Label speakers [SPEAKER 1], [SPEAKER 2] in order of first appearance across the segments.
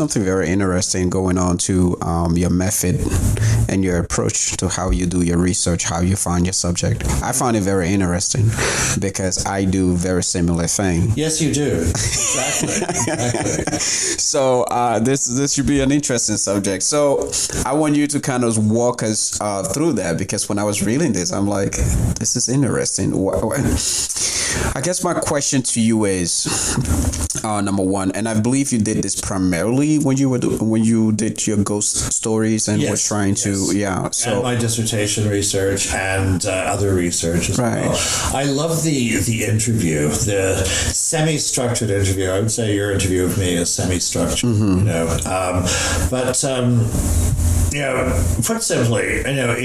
[SPEAKER 1] something very interesting going on to your method and your approach to how you do your research, how you find your subject. I find it very interesting because I do very similar thing.
[SPEAKER 2] Yes, you do. Exactly.
[SPEAKER 1] So this should be an interesting subject. So I want you to kind of walk us through that, because when I was reading this, I'm like, this is interesting. I guess my question to you is, number one, and I believe you did this primarily when you did your ghost stories and
[SPEAKER 2] yes,
[SPEAKER 1] was trying to,
[SPEAKER 2] So and my dissertation research and other research as well. I love the interview, the semi-structured interview. I would say your interview of me is semi-structured. Put simply,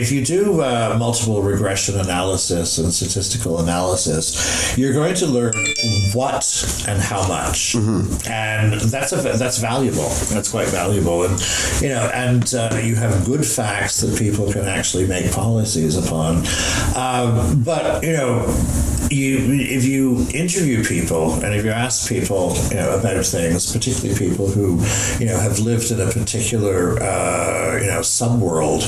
[SPEAKER 2] if you do multiple regression analysis and statistical analysis, you're going to learn what and how much, and that's valuable. That's quite valuable, and you have good facts that people can actually make policies upon. But if you interview people and if you ask people about things, particularly people who have lived in a particular subworld,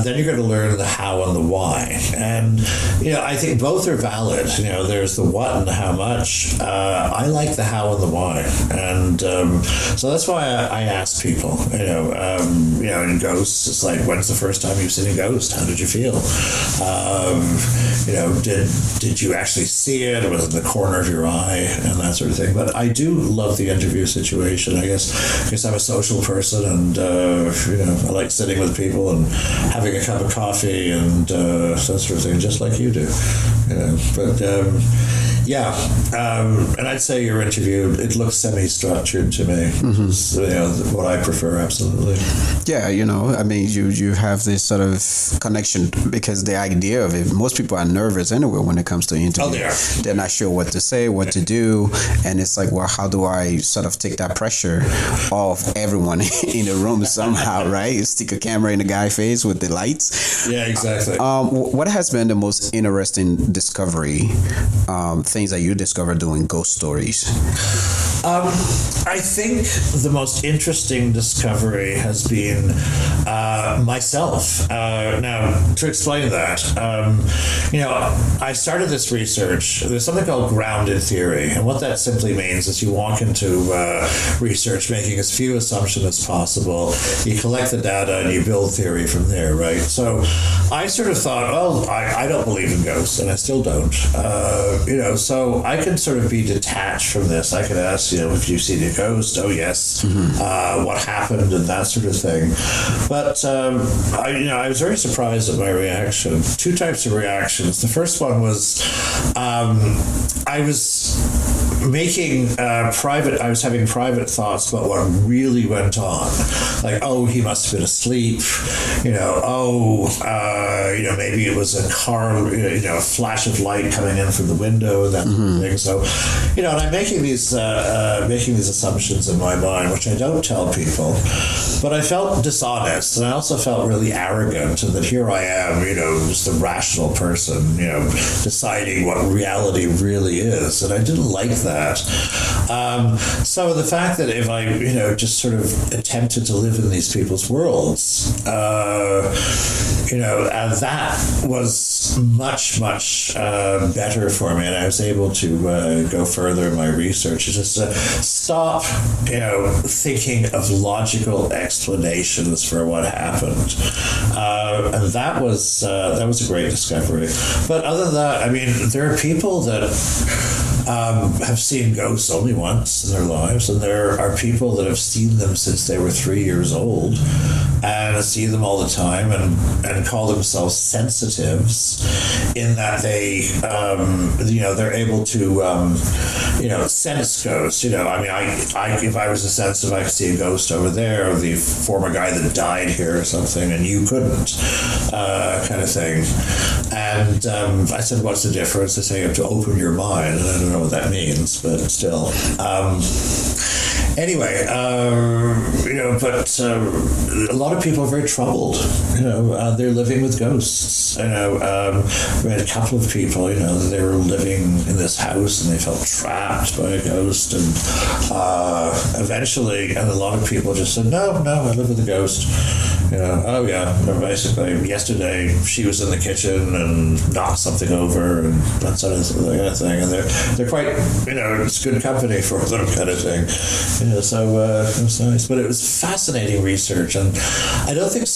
[SPEAKER 2] then you're going to learn the how and the why. And I think both are valid. There's the what and the how much. I like the how and the why, and so that's why I ask people. In ghosts, it's like, when's the first time you've seen a ghost? How did you feel? Did you actually see it? Was it in the corner of your eye and that sort of thing? But I do love the interview situation. I guess I'm a social person, and I like sitting with people and having a cup of coffee and that sort of thing, just like you do. And I'd say your interview, it looks semi-structured to me. It's, what I prefer, absolutely.
[SPEAKER 1] Yeah, you have this sort of connection, because the idea of it, most people are nervous anyway when it comes to interview.
[SPEAKER 2] Oh, they are.
[SPEAKER 1] They're not sure what to say, what to do, and it's like, well, how do I sort of take that pressure off everyone in the room somehow, right? You stick a camera in the guy's face with the lights.
[SPEAKER 2] Yeah, exactly.
[SPEAKER 1] What has been the most interesting discovery, things that you discovered doing ghost stories?
[SPEAKER 2] I think the most interesting discovery has been myself. Now, to explain that, I started this research. There's something called grounded theory, and what that simply means is you walk into research making as few assumptions as possible. You collect the data and you build theory from there, right? So I sort of thought, well, I don't believe in ghosts, and I still don't. So I can sort of be detached from this. I could ask, if you've seen a ghost, oh yes, what happened and that sort of thing. But I was very surprised at my reaction. Two types of reactions. The first one was I was having private thoughts about what really went on. Like, oh, he must have been asleep. Maybe it was a car, a flash of light coming in from the window and that sort of thing. So, and I'm making these assumptions in my mind, which I don't tell people. But I felt dishonest, and I also felt really arrogant, and that here I am, just a rational person, deciding what reality really is, and I didn't like that. So the fact that if I, just sort of attempted to live in these people's worlds, that was much, much better for me, and I was able to go further in my research. Just stop, thinking of logical explanations for what happened, and that was a great discovery. But other than that, there are people that have seen ghosts only once in their lives, and there are people that have seen them since they were 3 years old and see them all the time and call themselves sensitives, in that they they're able to sense ghosts. If I was a sensitive, I could see a ghost over there, or the former guy that died here or something, and you couldn't, kind of thing. And I said, what's the difference? They say you have to open your mind, and I don't know what that means, but still. Anyway, but a lot of people are very troubled. They're living with ghosts. We had a couple of people. They were living in this house and they felt trapped by a ghost, and eventually, and a lot of people just said, "No, I live with a ghost." Oh yeah. Basically, yesterday she was in the kitchen and knocked something over, and that sort of thing. And they're quite, it's good company for them, kind of thing. So it was nice, but it was fascinating research, and I don't think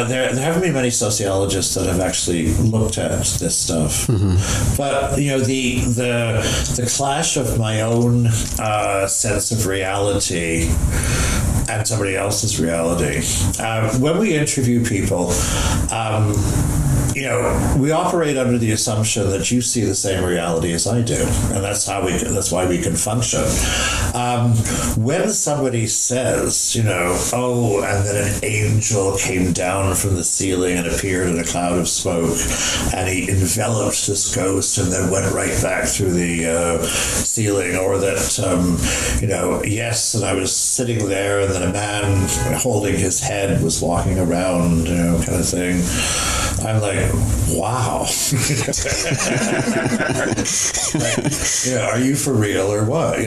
[SPEAKER 2] there haven't been many sociologists that have actually looked at this stuff. Mm-hmm. But the clash of my own sense of reality and somebody else's reality. When we interview people, we operate under the assumption that you see the same reality as I do, and that's why we can function. When somebody says, "Oh, and then an angel came down from the ceiling and appeared in a cloud of smoke, and he enveloped this ghost and then went right back through the ceiling," or that, yes, and I was sitting there, and then a man holding his head was walking around, kind of thing. I'm like, wow. Are you for real or what?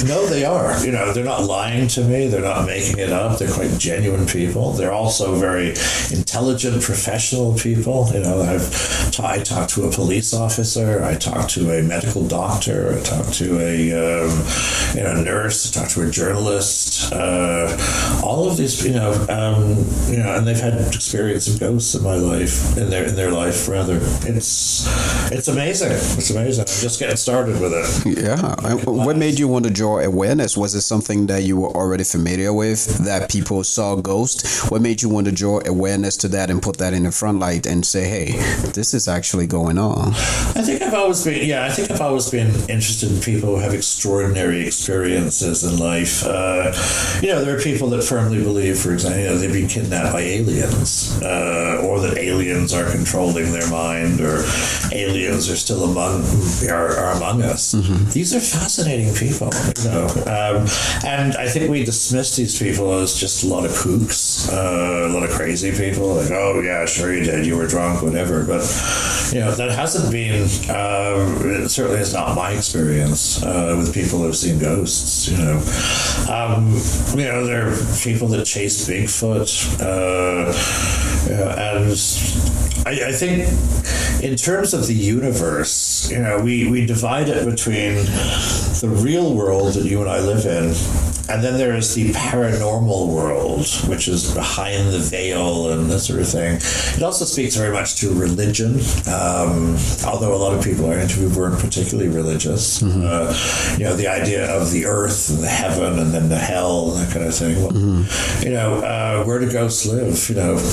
[SPEAKER 2] No, they are. They're not lying to me. They're not making it up. They're quite genuine people. They're also very intelligent, professional people. I talked to a police officer. I talked to a medical doctor. I talked to a nurse. I talked to a journalist. All of these, and they've had experience of ghosts in my life. In their life, rather. It's amazing. It's amazing. I'm just getting started with it.
[SPEAKER 1] Yeah. What made you want to draw awareness? Was it something that you were already familiar with, that people saw ghosts? What made you want to draw awareness to that and put that in the front light and say, hey, this is actually going on?
[SPEAKER 2] I think I've always been interested in people who have extraordinary experiences in life. There are people that firmly believe, for example, they've been kidnapped by aliens, or that aliens are controlling their mind, or aliens are still among us. Mm-hmm. These are fascinating people, and I think we dismiss these people as just a lot of kooks, a lot of crazy people. Like, oh yeah, sure you did, you were drunk, whatever. But that hasn't been. It certainly is not my experience with people who've seen ghosts. There are people that chase Bigfoot, and I think in terms of the universe, we divide it between the real world that you and I live in, and then there is the paranormal world, which is behind the veil and that sort of thing. It also speaks very much to religion, although a lot of people I interviewed weren't particularly religious. Mm-hmm. The idea of the earth and the heaven and then the hell and that kind of thing. Well, mm-hmm. Where do ghosts live?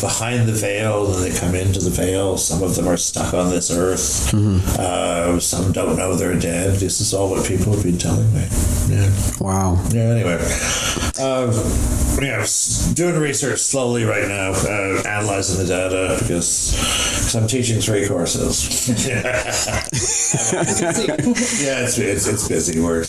[SPEAKER 2] Behind the veil, and they come into the veil. Some of them are stuck on this earth. Mm-hmm. Some don't know they're dead. This is all what people have been telling me. Yeah.
[SPEAKER 1] Wow.
[SPEAKER 2] Yeah. Anyway, doing research slowly right now, analyzing the data because I'm teaching 3 courses. Yeah, it's busy work.